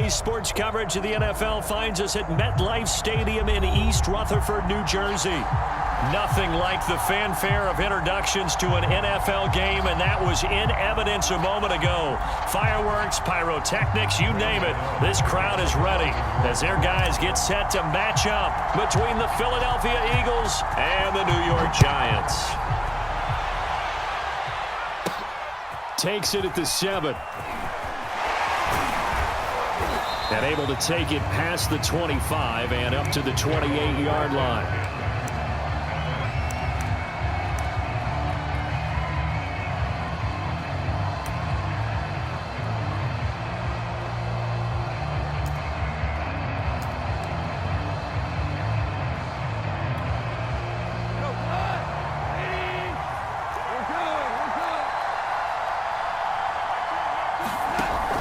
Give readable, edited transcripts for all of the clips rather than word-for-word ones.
Today's sports coverage of the NFL finds us at MetLife Stadium in East Rutherford, New Jersey. Nothing like the fanfare of introductions to an NFL game, and that was in evidence a moment ago. Fireworks, pyrotechnics, you name it. This crowd is ready as their guys get set to match up between the Philadelphia Eagles and the New York Giants. Takes it at the 7. And able to take it past the 25 and up to the 28-yard line.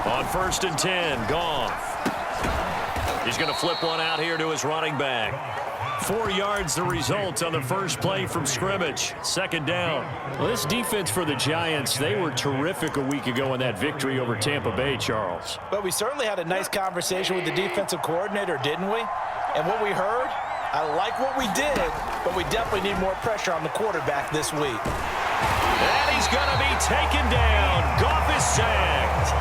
On 1st and 10, Goff. He's going to flip one out here to his running back. 4 yards the result on the first play from scrimmage. 2nd down. Well, this defense for the Giants, they were terrific a week ago in that victory over Tampa Bay, Charles. But we certainly had a nice conversation with the defensive coordinator, didn't we? And what we heard, I like what we did, but we definitely need more pressure on the quarterback this week. And he's going to be taken down. Goff is sacked.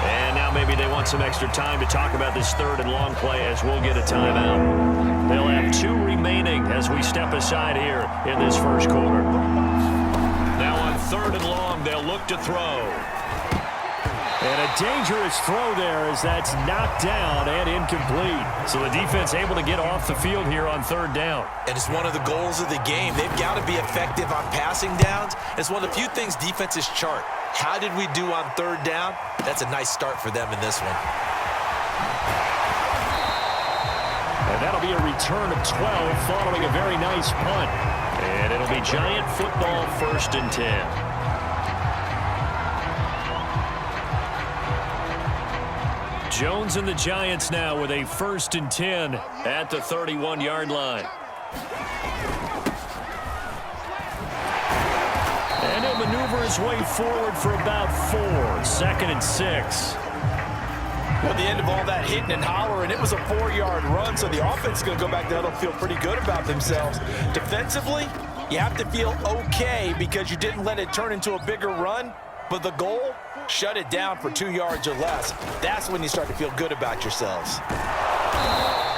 And now maybe they want some extra time to talk about this 3rd and long play as we'll get a timeout. They'll have 2 remaining as we step aside here in this first quarter. Now on 3rd and long, they'll look to throw. And a dangerous throw there as that's knocked down and incomplete. So the defense able to get off the field here on 3rd down. And it's one of the goals of the game. They've got to be effective on passing downs. It's one of the few things defenses chart. How did we do on 3rd down? That's a nice start for them in this one. And that'll be a return of 12 following a very nice punt. And it'll be Giant football 1st and 10. Jones and the Giants now with a 1st and 10 at the 31-yard line. And he'll maneuver his way forward for about 4. 2nd and 6. Well, at the end of all that hitting and hollering, it was a 4-yard run, so the offense is going to go back there and feel pretty good about themselves. Defensively, you have to feel okay because you didn't let it turn into a bigger run, but the goal, shut it down for 2 yards or less. That's when you start to feel good about yourselves.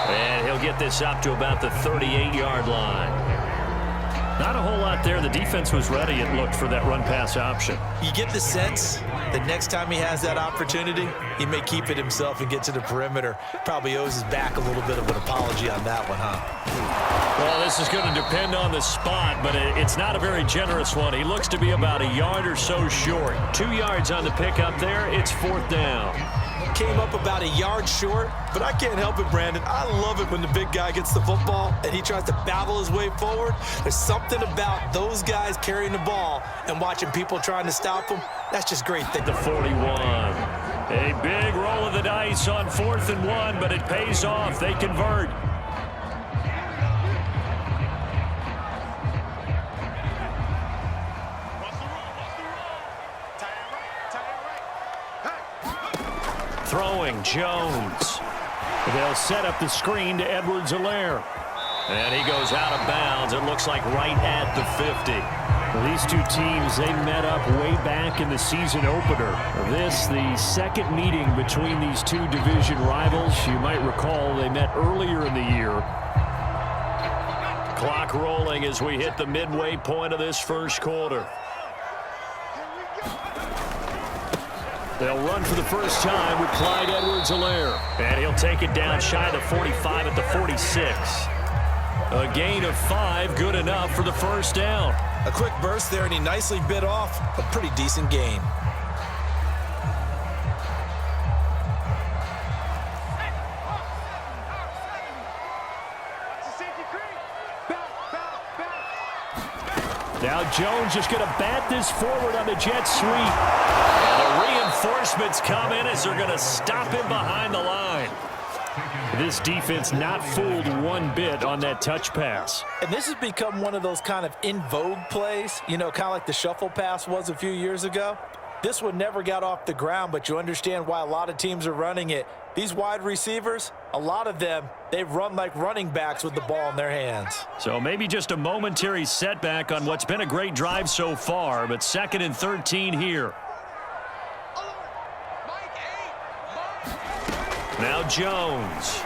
And he'll get this up to about the 38-yard line. Not a whole lot there. The defense was ready, it looked, for that run-pass option. You get the sense that next time he has that opportunity, he may keep it himself and get to the perimeter. Probably owes his back a little bit of an apology on that one, huh? Well, this is going to depend on the spot, but it's not a very generous one. He looks to be about a yard or so short. 2 yards on the pickup there. It's 4th down. Came up about a yard short, but I can't help it, Brandon. I love it when the big guy gets the football and he tries to battle his way forward. There's something about those guys carrying the ball and watching people trying to stop them. That's just great. The 41. A big roll of the dice on 4th and 1, but it pays off. They convert. Throwing, Jones. They'll set up the screen to Edwards-Helaire. And he goes out of bounds. It looks like right at the 50. Well, these two teams, they met up way back in the season opener. This, the 2nd meeting between these 2 division rivals. You might recall they met earlier in the year. Clock rolling as we hit the midway point of this first quarter. They'll run for the first time with Clyde Edwards-Helaire. And he'll take it down shy of the 45 at the 46. A gain of 5, good enough for the first down. A quick burst there, and he nicely bit off a pretty decent gain. Now Jones just going to bat this forward on the jet sweep. And the reinforcements come in as they're going to stop him behind the line. This defense not fooled one bit on that touch pass. And this has become one of those kind of in vogue plays, you know, kind of like the shuffle pass was a few years ago. This one never got off the ground, but you understand why a lot of teams are running it. These wide receivers, a lot of them, they run like running backs with the ball in their hands. So maybe just a momentary setback on what's been a great drive so far, but 2nd and 13 here. Now Jones.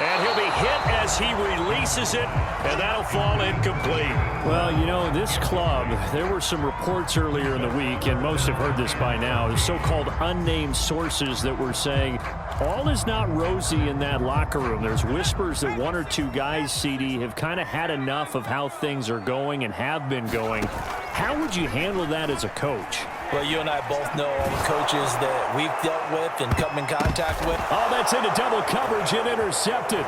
And he'll be hit as he releases it, and that'll fall incomplete. Well, you know, this club, there were some reports earlier in the week, and most have heard this by now, so-called unnamed sources that were saying all is not rosy in that locker room. There's whispers that 1 or 2 guys, CD, have kind of had enough of how things are going and have been going. How would you handle that as a coach? Well, you and I both know all the coaches that we've dealt with and come in contact with. Oh, that's into double coverage and intercepted.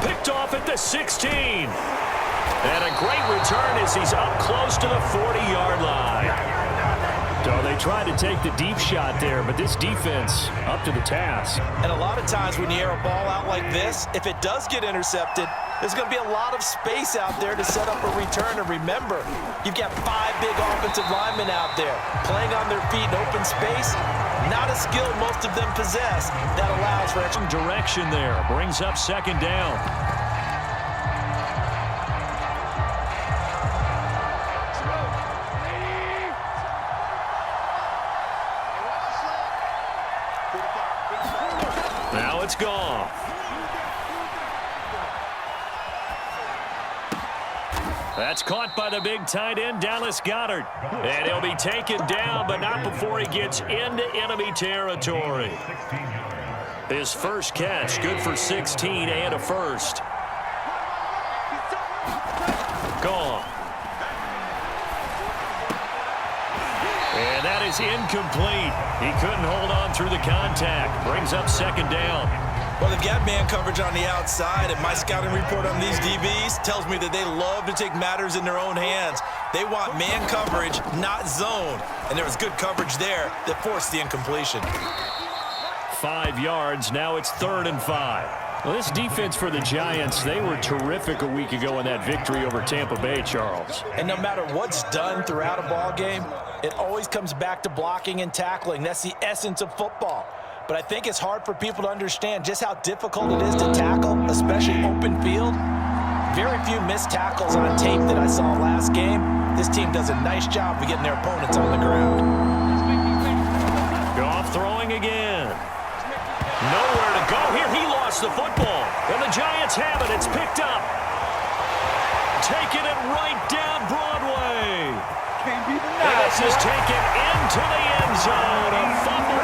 Picked off at the 16. And a great return as he's up close to the 40-yard line. So they tried to take the deep shot there, but this defense up to the task. And a lot of times when you air a ball out like this, if it does get intercepted, there's going to be a lot of space out there to set up a return. And remember, you've got 5 big offensive linemen out there playing on their feet in open space. Not a skill most of them possess that allows for extra direction there. Brings up 2nd down. Now it's gone. That's caught by the big tight end, Dallas Goedert. And he'll be taken down, but not before he gets into enemy territory. His first catch, good for 16 and a first. Gone. And that is incomplete. He couldn't hold on through the contact. Brings up 2nd down. Well, they've got man coverage on the outside, and my scouting report on these DBs tells me that they love to take matters in their own hands. They want man coverage, not zone. And there was good coverage there that forced the incompletion. 5 yards. Now it's 3rd and 5. Well, this defense for the Giants, they were terrific a week ago in that victory over Tampa Bay, Charles. And no matter what's done throughout a ball game, it always comes back to blocking and tackling. That's the essence of football. But I think it's hard for people to understand just how difficult it is to tackle, especially open field. Very few missed tackles on tape that I saw last game. This team does a nice job of getting their opponents on the ground. Goff throwing again. Nowhere to go here. He lost the football. And the Giants have it. It's picked up. Taking it right down Broadway. This is taken into the end zone. A fumble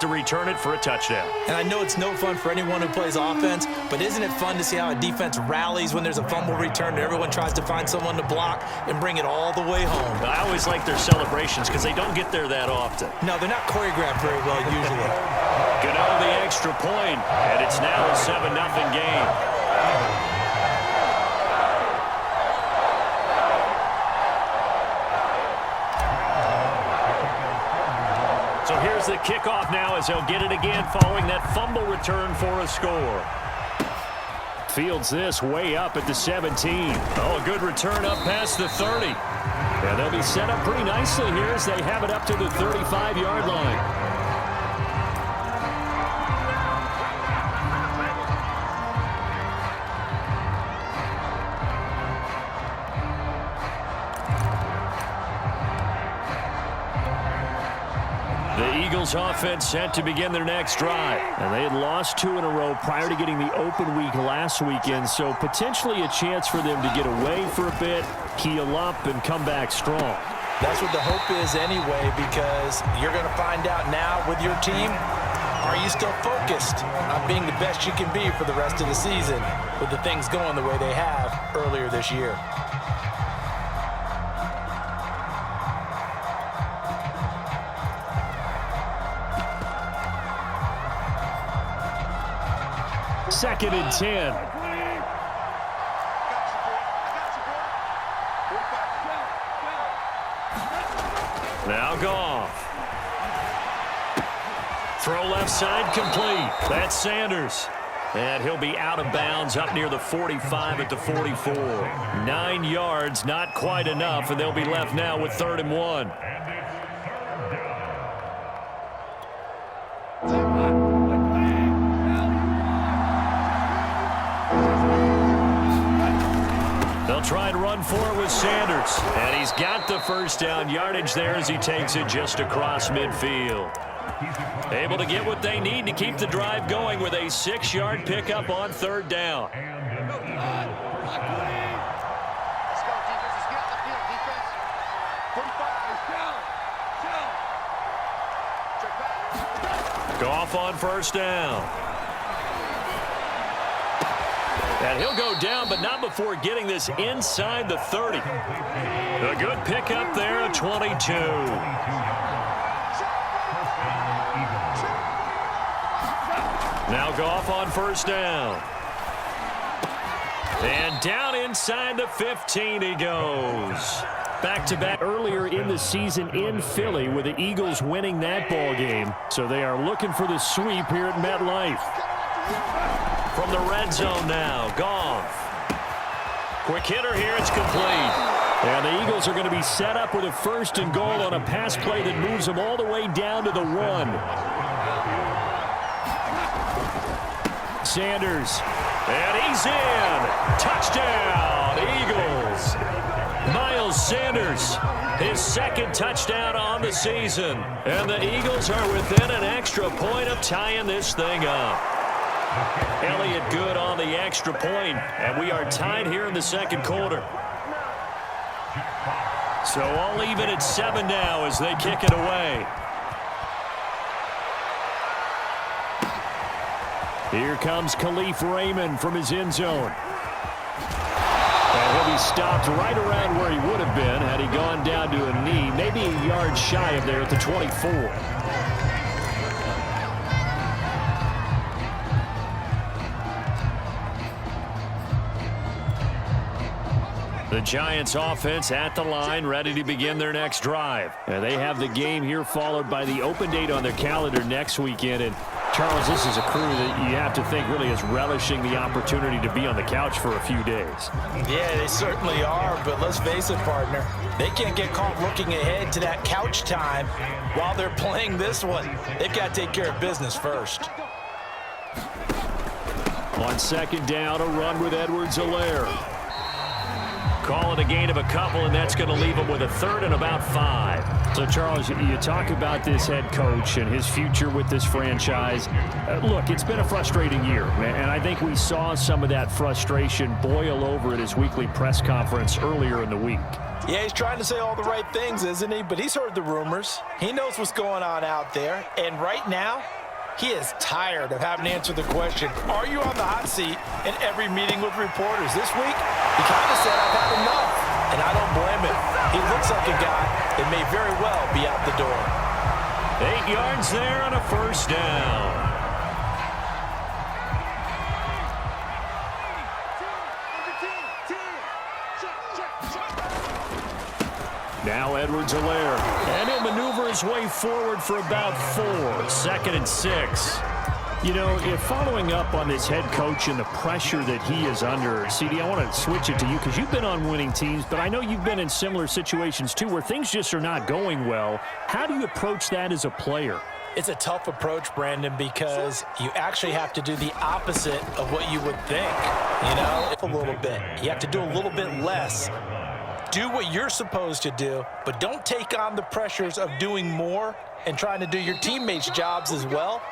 to return it for a touchdown. And I know it's no fun for anyone who plays offense, but isn't it fun to see how a defense rallies when there's a fumble return and everyone tries to find someone to block and bring it all the way home? I always like their celebrations because they don't get there that often. No, they're not choreographed very well usually. Gano the extra point, and it's now a 7-0 game. So here's the kickoff now as they'll get it again following that fumble return for a score. Fields this way up at the 17. Oh, a good return up past the 30. And they'll be set up pretty nicely here as they have it up to the 35-yard line. Offense set to begin their next drive. And they had lost 2 in a row prior to getting the open week last weekend, so potentially a chance for them to get away for a bit, heal up, and come back strong. That's what the hope is anyway, because you're going to find out now with your team, are you still focused on being the best you can be for the rest of the season with the things going the way they have earlier this year? Second and 10. Now Goff. Throw left side complete. That's Sanders. And he'll be out of bounds up near the 45 at the 44. 9 yards, not quite enough, and they'll be left now with 3rd and 1. They'll try and run for it with Sanders. And he's got the first down yardage there as he takes it just across midfield. Able to get what they need to keep the drive going with a 6-yard pickup on 3rd down. Goff on 1st down. And he'll go down, but not before getting this inside the 30. A good pickup there at 22. Now Goff on 1st down. And down inside the 15 he goes. Back-to-back earlier in the season in Philly with the Eagles winning that ball game. So they are looking for the sweep here at MetLife. From the red zone now, Goff. Quick hitter here, it's complete. And the Eagles are going to be set up with a 1st and goal on a pass play that moves them all the way down to the 1. Sanders, and he's in. Touchdown, Eagles. Miles Sanders, his 2nd touchdown on the season. And the Eagles are within an extra point of tying this thing up. Elliott good on the extra point, and we are tied here in the 2nd quarter. So all even at 7 now as they kick it away. Here comes Khalif Raymond from his end zone. And he'll be stopped right around where he would have been had he gone down to a knee, maybe a yard shy of there at the 24. The Giants offense at the line, ready to begin their next drive. And they have the game here followed by the open date on their calendar next weekend. And Charles, this is a crew that you have to think really is relishing the opportunity to be on the couch for a few days. Yeah, they certainly are, but let's face it, partner. They can't get caught looking ahead to that couch time while they're playing this one. They've got to take care of business first. On 2nd down, a run with Edwards-Helaire. Call it a gain of a couple, and that's going to leave him with a 3rd and about 5. So, Charles, you talk about this head coach and his future with this franchise. Look, it's been a frustrating year, and I think we saw some of that frustration boil over at his weekly press conference earlier in the week. Yeah, he's trying to say all the right things, isn't he? But he's heard the rumors. He knows what's going on out there. And right now, he is tired of having to answer the question, are you on the hot seat in every meeting with reporters? This week, he kind of said, I've had enough. And I don't blame him. He looks like a guy that may very well be out the door. 8 yards there on a 1st down. Now Edwards-Helaire. And he'll maneuver his way forward for about 4. 2nd and 6. You know, if following up on this head coach and the pressure that he is under, CD, I want to switch it to you because you've been on winning teams, but I know you've been in similar situations too where things just are not going well. How do you approach that as a player? It's a tough approach, Brandon, because you actually have to do the opposite of what you would think. You know, a little bit. You have to do a little bit less. Do what you're supposed to do, but don't take on the pressures of doing more and trying to do your teammates' jobs as well.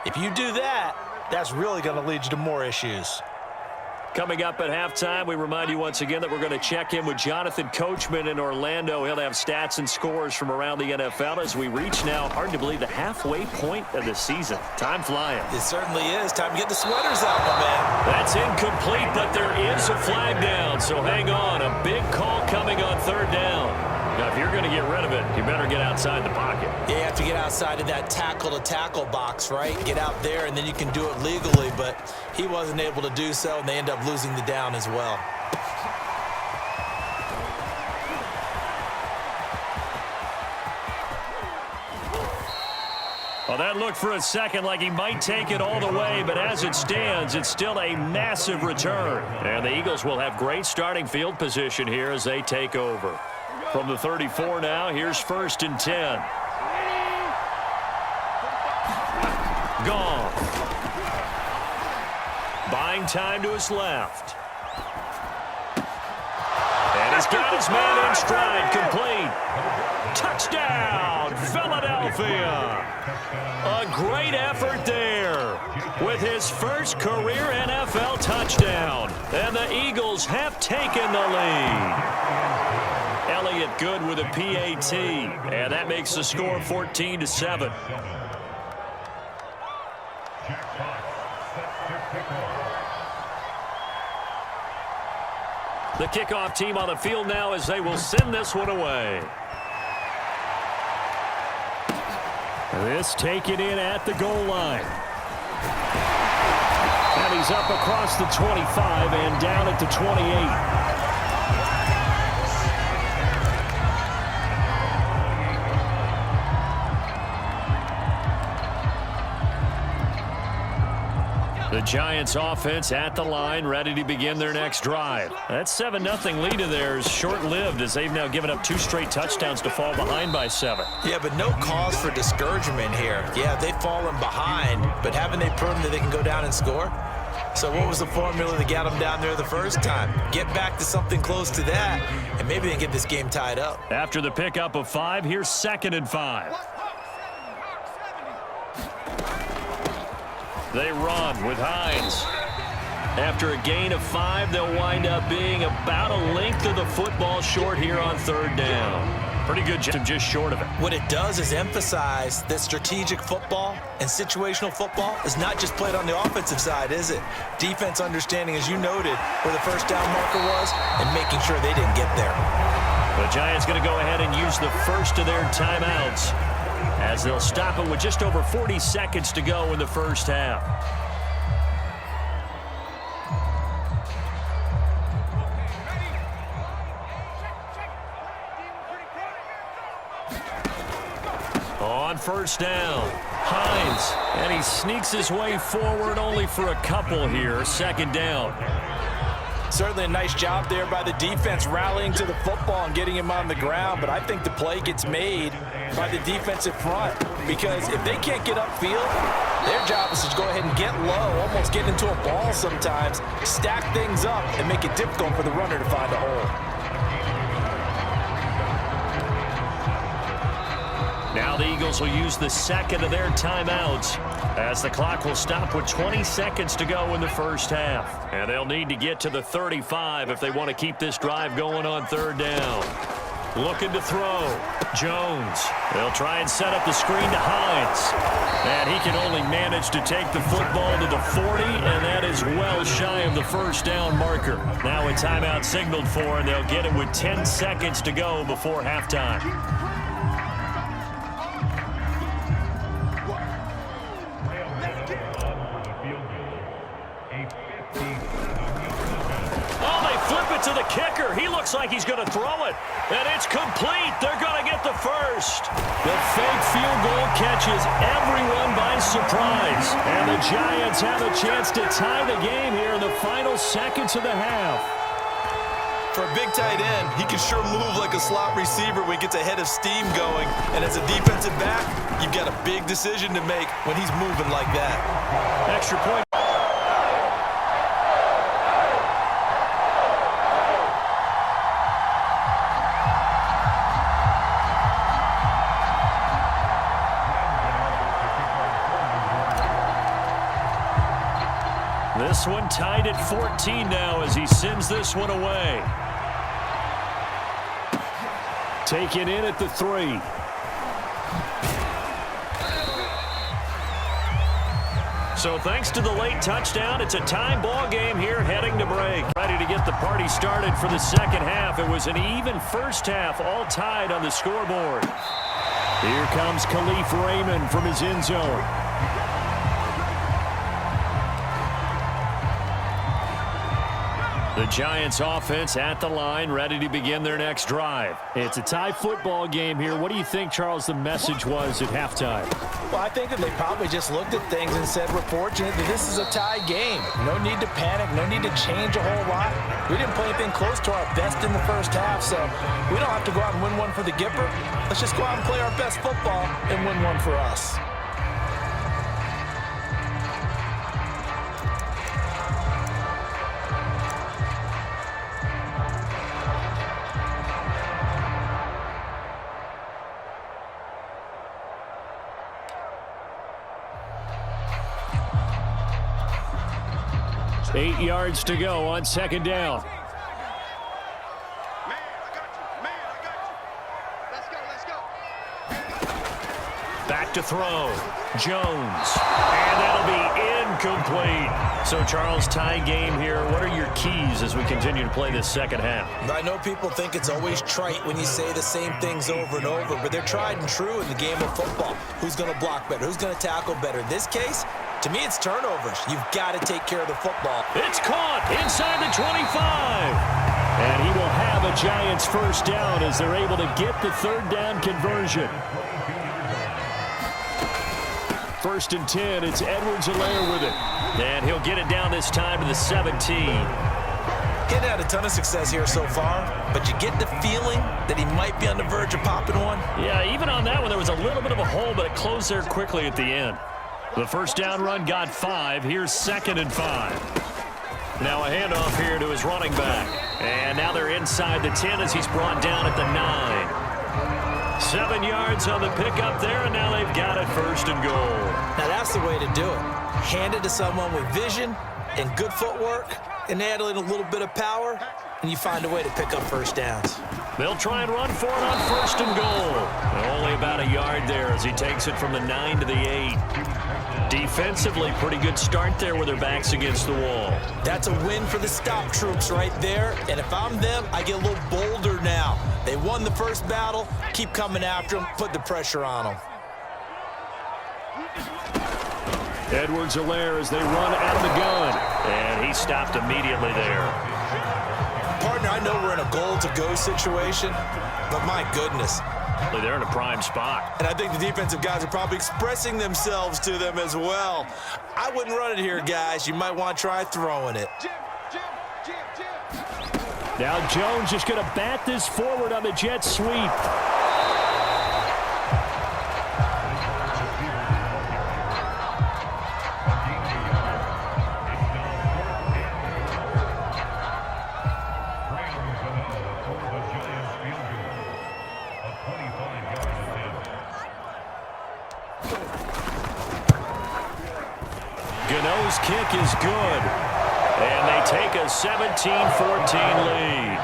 If you do that, that's really going to lead you to more issues. Coming up at halftime, we remind you once again that we're going to check in with Jonathan Coachman in Orlando. He'll have stats and scores from around the NFL as we reach now, hard to believe, the halfway point of the season. Time flying. It certainly is. Time to get the sweaters out, my man. That's incomplete, but there is a flag down, so hang on. A big call coming on 3rd down. Now, if you're going to get rid of it, you better get outside the pocket. Yeah, you have to get outside of that tackle-to-tackle box, right? Get out there, and then you can do it legally, but he wasn't able to do so, and they end up losing the down as well. Well, that looked for a second like he might take it all the way, but as it stands, it's still a massive return. And the Eagles will have great starting field position here as they take over. From the 34 now, here's 1st and 10. Gone. Buying time to his left. And he's got his man in stride, complete. Touchdown, Philadelphia. A great effort there with his first career NFL touchdown. And the Eagles have taken the lead. Elliott good with a PAT. And that makes the score 14-7. The kickoff team on the field now as they will send this one away. This taken in at the goal line. And he's up across the 25 and down at the 28. The Giants offense at the line, ready to begin their next drive. That 7-0 lead of theirs short-lived as they've now given up 2 straight touchdowns to fall behind by 7. Yeah, but no cause for discouragement here. Yeah, they've fallen behind, but haven't they proven that they can go down and score? So what was the formula that got them down there the first time? Get back to something close to that, and maybe they can get this game tied up. After the pickup of 5, here's 2nd and 5. They run with Hines. After a gain of 5, they'll wind up being about a length of the football short here on 3rd down. Pretty good job, just short of it. What it does is emphasize that strategic football and situational football is not just played on the offensive side, is it? Defense understanding, as you noted, where the first down marker was and making sure they didn't get there. The Giants going to go ahead and use the first of their timeouts, as they'll stop it with just over 40 seconds to go in the first half. On 1st down, Hines, and he sneaks his way forward only for a couple here. 2nd down. Certainly a nice job there by the defense rallying to the football and getting him on the ground, but I think the play gets made by the defensive front because if they can't get upfield, their job is to go ahead and get low, almost get into a ball sometimes, stack things up, and make it difficult for the runner to find a hole. Now the Eagles will use the 2nd of their timeouts as the clock will stop with 20 seconds to go in the first half. And they'll need to get to the 35 if they want to keep this drive going on 3rd down. Looking to throw. Jones. They'll try and set up the screen to Hines. And he can only manage to take the football to the 40, and that is well shy of the first down marker. Now a timeout signaled for, and they'll get it with 10 seconds to go before halftime. To the kicker. He looks like he's going to throw it. And it's complete. They're going to get the first. The fake field goal catches everyone by surprise. And the Giants have a chance to tie the game here in the final seconds of the half. For a big tight end, he can sure move like a slot receiver when he gets a head of steam going. And as a defensive back, you've got a big decision to make when he's moving like that. Extra point. This one tied at 14 now as he sends this one away. Taken in at the 3. So thanks to the late touchdown, it's a tie ball game here heading to break. Ready to get the party started for the second half. It was an even first half, all tied on the scoreboard. Here comes Khalif Raymond from his end zone. The Giants offense at the line, ready to begin their next drive. It's a tie football game here. What do you think, Charles, the message was at halftime? Well, I think that they probably just looked at things and said, we're fortunate that this is a tie game. No need to panic, no need to change a whole lot. We didn't play anything close to our best in the first half, so we don't have to go out and win one for the Gipper. Let's just go out and play our best football and win one for us. Eight yards to go on second down. Man, I got you. Man, I got you. Let's go. Back to throw. Jones. And that'll be incomplete. So, Charles, tie game here. What are your keys as we continue to play this second half? I know people think it's always trite when you say the same things over and over, but they're tried and true in the game of football. Who's going to block better? Who's going to tackle better? In this case, to me, it's turnovers. You've got to take care of the football. It's caught inside the 25. And he will have a Giants first down as they're able to get the third down conversion. First and 10, it's Edwards-Helaire with it. And he'll get it down this time to the 17. Getting had a ton of success here so far, but you get the feeling that he might be on the verge of popping one. Yeah, even on that one, there was a little bit of a hole, but it closed there quickly at the end. The first down run got 5. Here's 2nd and 5. Now a handoff here to his running back. And now they're inside the 10 as he's brought down at the 9. 7 yards on the pickup there, and now they've got it 1st and goal. Now that's the way to do it. Hand it to someone with vision and good footwork, and add in a little bit of power, and you find a way to pick up first downs. They'll try and run for it on 1st and goal. Only about a yard there as he takes it from the 9 to the 8. Defensively, pretty good start there with their backs against the wall. That's a win for the stop troops right there, and if I'm them, I get a little bolder now. They won the first battle, keep coming after them, put the pressure on them. Edwards-Helaire as they run out of the gun. And he stopped immediately there. Partner, I know we're in a goal-to-go situation, but my goodness. They're in a prime spot. And I think the defensive guys are probably expressing themselves to them as well. I wouldn't run it here, guys. You might want to try throwing it. Now Jones just going to bat this forward on the jet sweep. Gano's kick is good. And they take a 17-14 lead.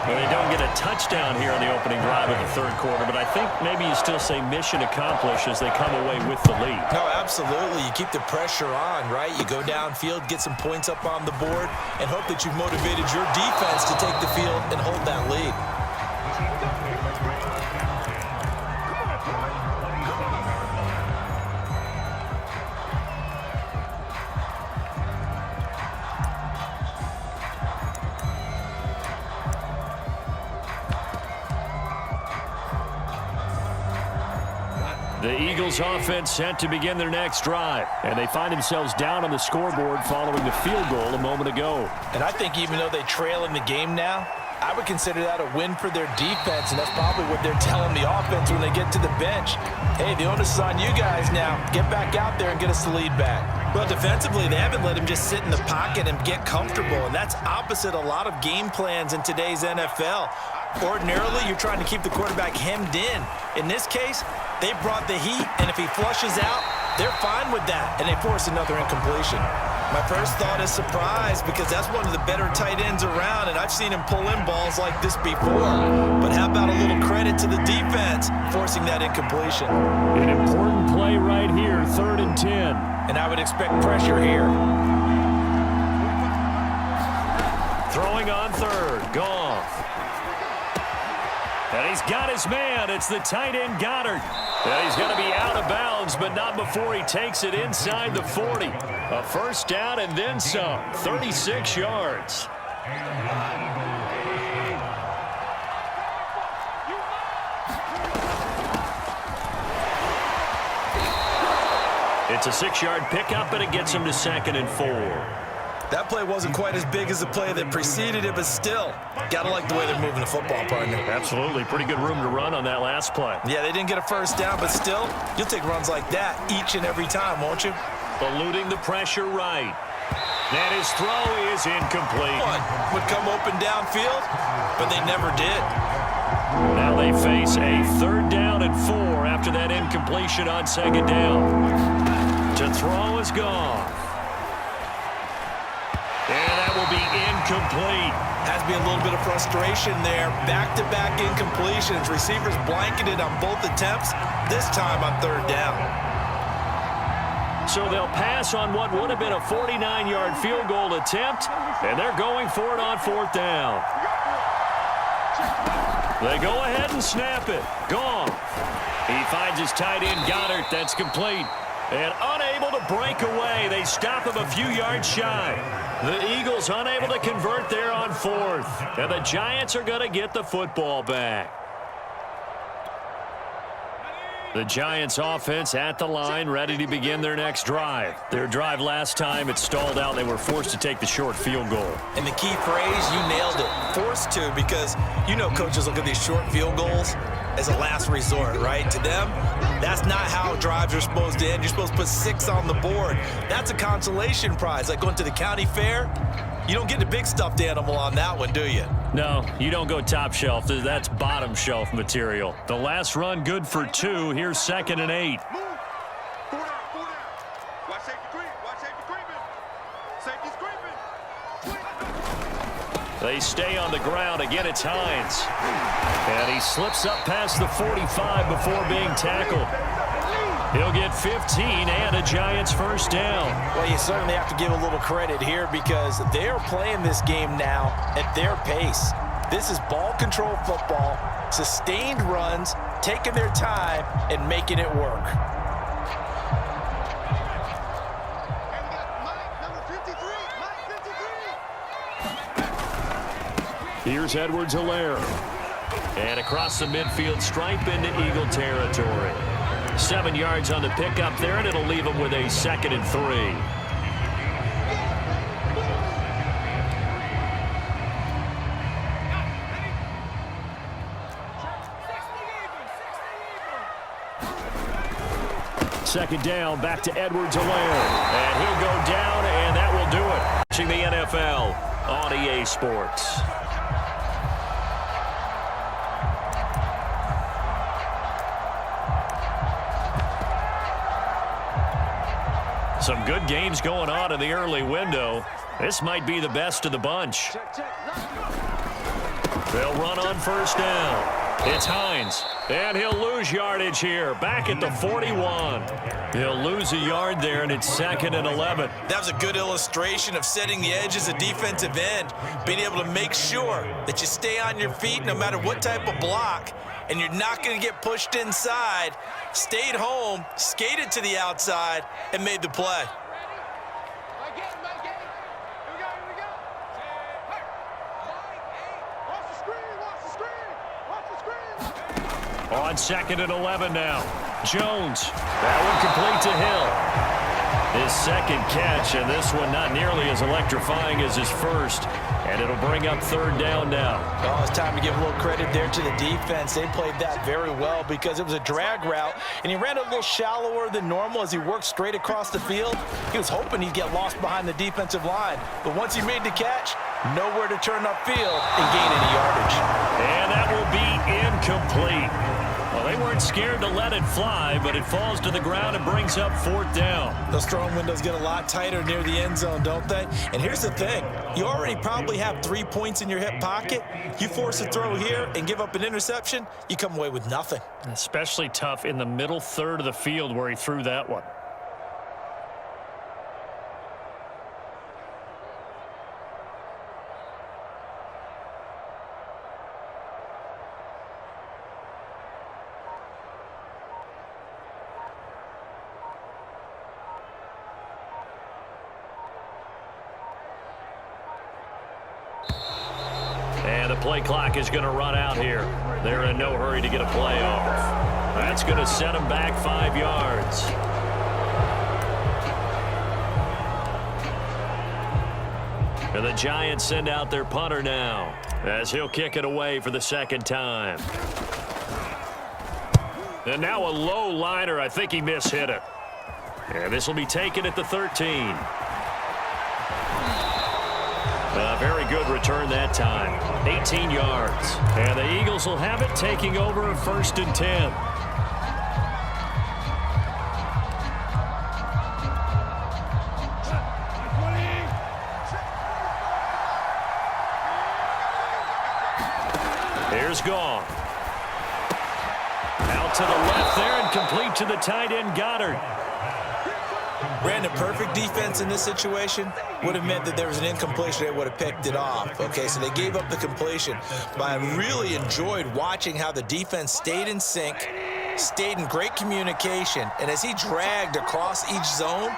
Well, they don't get a touchdown here on the opening drive of the third quarter, but I think maybe you still say mission accomplished as they come away with the lead. No, absolutely. You keep the pressure on, right? You go downfield, get some points up on the board, and hope that you've motivated your defense to take the field and hold that lead. The Eagles offense set to begin their next drive, and they find themselves down on the scoreboard following the field goal a moment ago. And I think even though they trail in the game now, I would consider that a win for their defense, and that's probably what they're telling the offense when they get to the bench. Hey, the onus is on you guys now. Get back out there and get us the lead back. Well, defensively, they haven't let him just sit in the pocket and get comfortable, and that's opposite a lot of game plans in today's NFL. Ordinarily, you're trying to keep the quarterback hemmed in. In this case, they brought the heat, and if he flushes out, they're fine with that, and they force another incompletion. My first thought is surprise, because that's one of the better tight ends around, and I've seen him pull in balls like this before. But how about a little credit to the defense forcing that incompletion? An important play right here, 3rd and 10. And I would expect pressure here. Throwing on 3rd, Goff. And he's got his man. It's the tight end, Goddard. And he's going to be out of bounds, but not before he takes it inside the 40. A first down and then some, 36 yards. It's a 6-yard pickup, and it gets him to 2nd and 4. That play wasn't quite as big as the play that preceded it, but still, gotta like the way they're moving the football, partner. Absolutely. Pretty good room to run on that last play. Yeah, they didn't get a first down, but still, you'll take runs like that each and every time, won't you? Eluding the pressure right. And his throw is incomplete. Would come open downfield, but they never did. Now they face a 3rd down and 4 after that incompletion on 2nd down. To throw is gone. And that will be incomplete. Has to be a little bit of frustration there. Back-to-back incompletions. Receivers blanketed on both attempts, this time on 3rd down. So they'll pass on what would have been a 49-yard field goal attempt, and they're going for it on 4th down. They go ahead and snap it. Gone. He finds his tight end, Goddard. That's complete. And unable to break away. They stop him a few yards shy. The Eagles unable to convert there on 4th. And the Giants are going to get the football back. The Giants offense at the line, ready to begin their next drive. Their drive last time, it stalled out. They were forced to take the short field goal. And the key phrase, you nailed it. Forced to, because you know coaches look at these short field goals as a last resort, right? To them, that's not how drives are supposed to end. You're supposed to put 6 on the board. That's a consolation prize, like going to the county fair. You don't get the big stuffed animal on that one, do you? No, you don't go top shelf. That's bottom shelf material. The last run good for 2. Here's 2nd and 8. Move. 4 down, 4 down. Watch safety creep. Watch safety creeping. Safety's creeping. They stay on the ground. Again, it's Hines. And he slips up past the 45 before being tackled. He'll get 15 and a Giants first down. Well, you certainly have to give a little credit here because they're playing this game now at their pace. This is ball control football, sustained runs, taking their time, and making it work. And we got Mike, number 53. Mike 53. Here's Edwards-Helaire. And across the midfield stripe into Eagle territory. 7 yards on the pickup there, and it'll leave them with a 2nd and 3. Second down, back to Edwards-Helaire. And he'll go down, and that will do it. Watching the NFL on EA Sports. Some good games going on in the early window. This might be the best of the bunch. They'll run on first down. It's Hines, and he'll lose yardage here. Back at the 41. He'll lose a yard there, and it's 2nd and 11. That was a good illustration of setting the edge as a defensive end, being able to make sure that you stay on your feet no matter what type of block, and you're not going to get pushed inside. Stayed home, skated to the outside, and made the play. Mike, here we go. Watch the screen, watch the screen. Watch the screen. On 2nd and 11 now. Jones. That one complete to Hill. His second catch, and this one not nearly as electrifying as his first. And it'll bring up 3rd down now. Oh, it's time to give a little credit there to the defense. They played that very well because it was a drag route, and he ran a little shallower than normal as he worked straight across the field. He was hoping he'd get lost behind the defensive line, but once he made the catch, nowhere to turn upfield and gain any yardage. And that will be incomplete. Well, they weren't scared to let it fly, but it falls to the ground and brings up 4th down. Those throwing windows get a lot tighter near the end zone, don't they? And here's the thing. You already probably have 3 points in your hip pocket. You force a throw here and give up an interception, you come away with nothing. Especially tough in the middle third of the field where he threw that one. play clock is going to run out here. They're in no hurry to get a play off. That's going to set them back 5 yards. And the Giants send out their punter now, as he'll kick it away for the second time. And now a low liner. I think he mishit it. And this will be taken at the 13. A very good return that time. 18 yards. And the Eagles will have it, taking over 1st and 10. Here's Goff. Out to the left there and complete to the tight end, Goddard. Brandon, perfect defense in this situation would have meant that there was an incompletion. They would have picked it off. Okay, so they gave up the completion. But I really enjoyed watching how the defense stayed in sync, stayed in great communication. And as he dragged across each zone,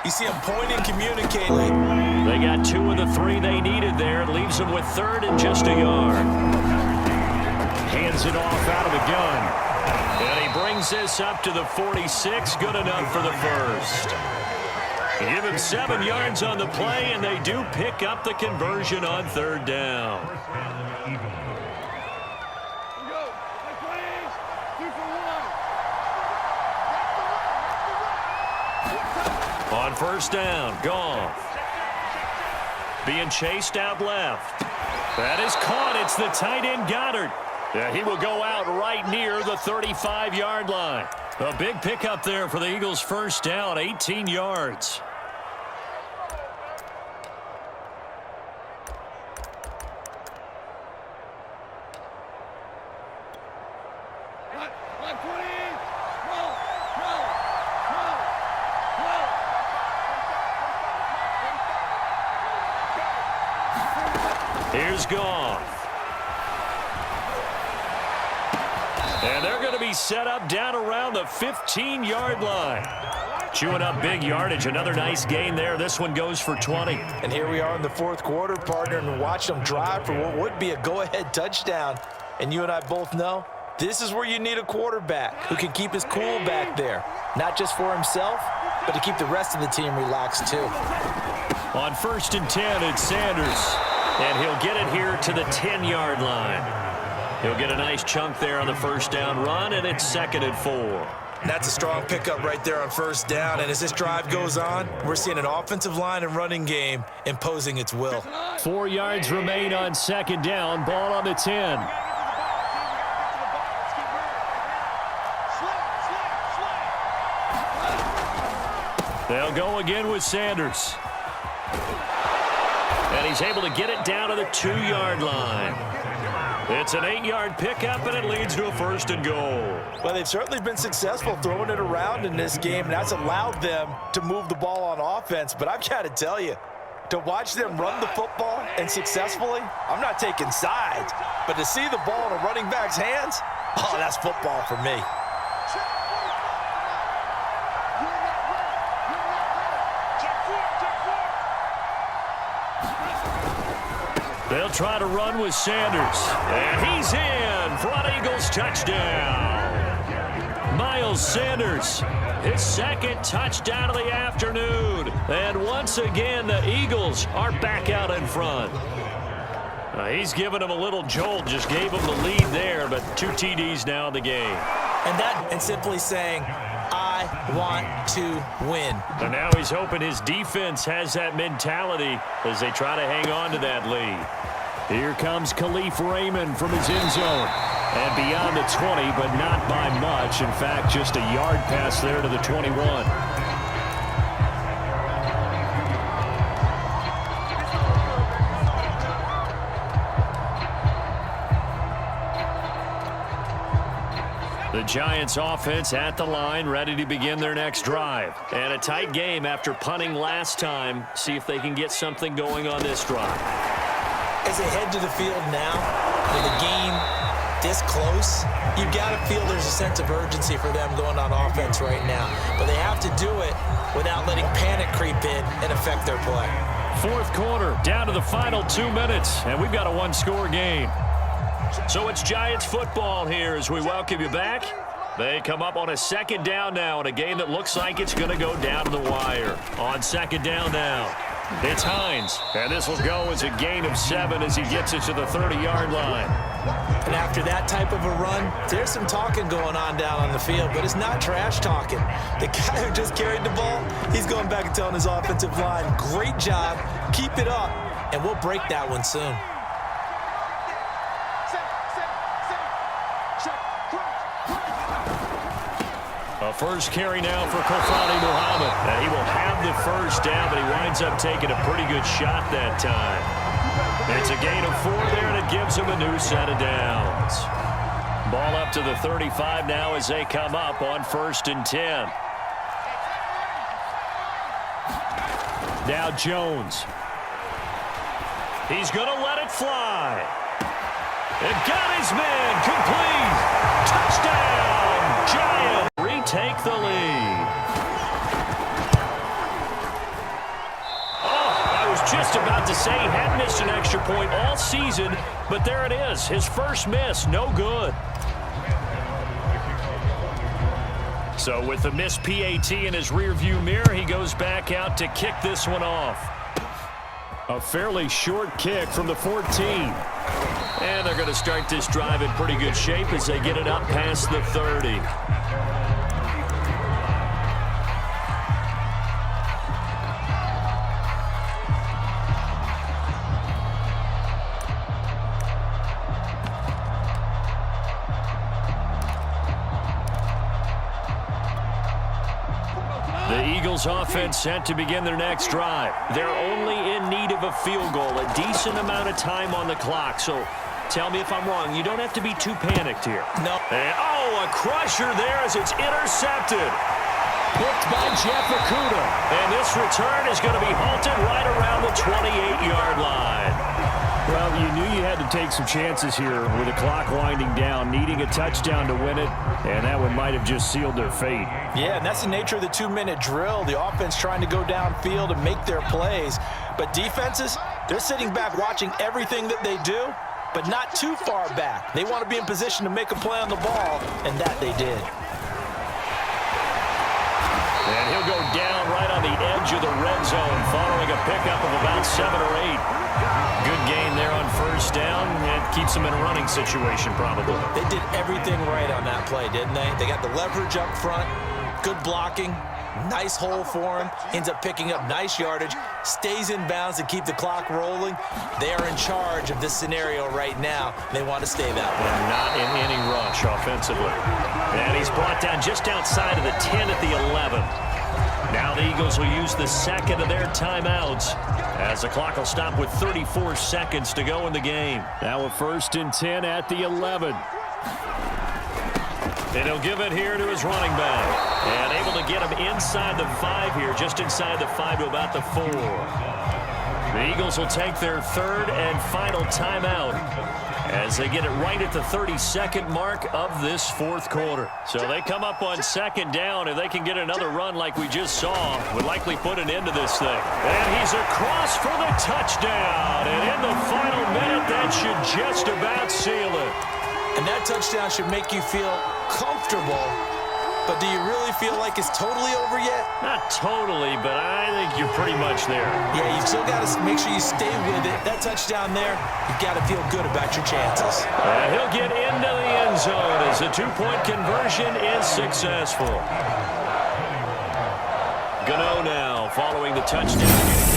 you see him pointing, communicating. They got 2 of the 3 they needed there. It leaves them with 3rd and just a yard. Hands it off out of the gun. And he brings this up to the 46. Good enough for the first. Give him 7 yards on the play, and they do pick up the conversion on 3rd down. On 1st down, Goff. Being chased out left. That is caught. It's the tight end, Goddard. Yeah, he will go out right near the 35-yard line. A big pickup there for the Eagles' 1st down, 18 yards. Here's Goff. And they're going to be set up down around the 15-yard line. Chewing up big yardage. Another nice gain there. This one goes for 20. And here we are in the 4th quarter, partner, and watch them drive for what would be a go-ahead touchdown. And you and I both know this is where you need a quarterback who can keep his cool back there. Not just for himself, but to keep the rest of the team relaxed too. On 1st and 10, it's Sanders. And he'll get it here to the 10-yard line. He'll get a nice chunk there on the 1st down run, and it's 2nd and 4. And that's a strong pickup right there on 1st down. And as this drive goes on, we're seeing an offensive line and running game imposing its will. 4 yards remain on 2nd down. Ball on the 10. They'll go again with Sanders. And he's able to get it down to the 2-yard line. It's an 8-yard pickup, and it leads to a 1st and goal. Well, they've certainly been successful throwing it around in this game, and that's allowed them to move the ball on offense. But I've got to tell you, to watch them run the football and successfully, I'm not taking sides, but to see the ball in a running back's hands, oh, that's football for me. They'll try to run with Sanders. And he's in for an Eagles touchdown. Miles Sanders, his 2nd touchdown of the afternoon. And once again, the Eagles are back out in front. He's given him a little jolt, just gave him the lead there, but 2 TDs now in the game. And simply saying, I want to win. And now he's hoping his defense has that mentality as they try to hang on to that lead. Here comes Khalif Raymond from his end zone. And beyond the 20, but not by much. In fact, just a yard pass there to the 21. The Giants offense at the line, ready to begin their next drive. And a tight game after punting last time. See if they can get something going on this drive. As they head to the field now, with the game this close, you've got to feel there's a sense of urgency for them going on offense right now. But they have to do it without letting panic creep in and affect their play. 4th quarter, down to the final 2 minutes, and we've got a 1-score game. So it's Giants football here as we welcome you back. They come up on a second down now in a game that looks like it's going to go down to the wire. On second down now, it's Hines. And this will go as a gain of 7 as he gets it to the 30-yard line. And after that type of a run, there's some talking going on down on the field, but it's not trash talking. The guy who just carried the ball, he's going back and telling his offensive line, great job, keep it up, and we'll break that one soon. A first carry now for Kofani Muhammad. And he will have the first down, but he winds up taking a pretty good shot that time. It's a gain of 4 there, and it gives him a new set of downs. Ball up to the 35 now as they come up on 1st and 10. Now Jones. He's going to let it fly. And got his man complete. Touchdown, Giants. Retake the lead. Oh, I was just about to say he hadn't missed an extra point all season, but there it is. His first miss, no good. So with the missed PAT in his rearview mirror, he goes back out to kick this one off. A fairly short kick from the 14. And they're going to start this drive in pretty good shape as they get it up past the 30. The Eagles offense set to begin their next drive. They're only in need of a field goal, a decent amount of time on the clock. So tell me if I'm wrong. You don't have to be too panicked here. No. And, oh, a crusher there as it's intercepted. Picked by Jeff Okudah. And this return is going to be halted right around the 28-yard line. Well, you knew you had to take some chances here with the clock winding down, needing a touchdown to win it, and that one might have just sealed their fate. Yeah, and that's the nature of the 2-minute drill. The offense trying to go downfield and make their plays. But defenses, they're sitting back watching everything that they do, but not too far back. They want to be in position to make a play on the ball, and that they did. And he'll go down right on the edge of the red zone following a pickup of about 7 or 8. Good gain there on first down. It keeps them in a running situation probably. They did everything right on that play, didn't they? They got the leverage up front, good blocking, nice hole for him, ends up picking up nice yardage, stays in bounds to keep the clock rolling. They are in charge of this scenario right now. They want to stay that way. And not in any rush offensively. And he's brought down just outside of the 10 at the 11. Now the Eagles will use the second of their timeouts as the clock will stop with 34 seconds to go in the game. Now a 1st and 10 at the 11. And he'll give it here to his running back. And able to get him inside the 5 here, just inside the 5 to about the 4. The Eagles will take their 3rd and final timeout as they get it right at the 32nd mark of this 4th quarter. So they come up on 2nd down. If they can get another run like we just saw, would likely put an end to this thing. And he's across for the touchdown. And in the final minute, that should just about seal it. And that touchdown should make you feel comfortable. But do you really feel like it's totally over yet? Not totally, but I think you're pretty much there. Yeah, you've still got to make sure you stay with it. That touchdown there, you've got to feel good about your chances. And he'll get into the end zone as the 2-point conversion is successful. Gano now following the touchdown.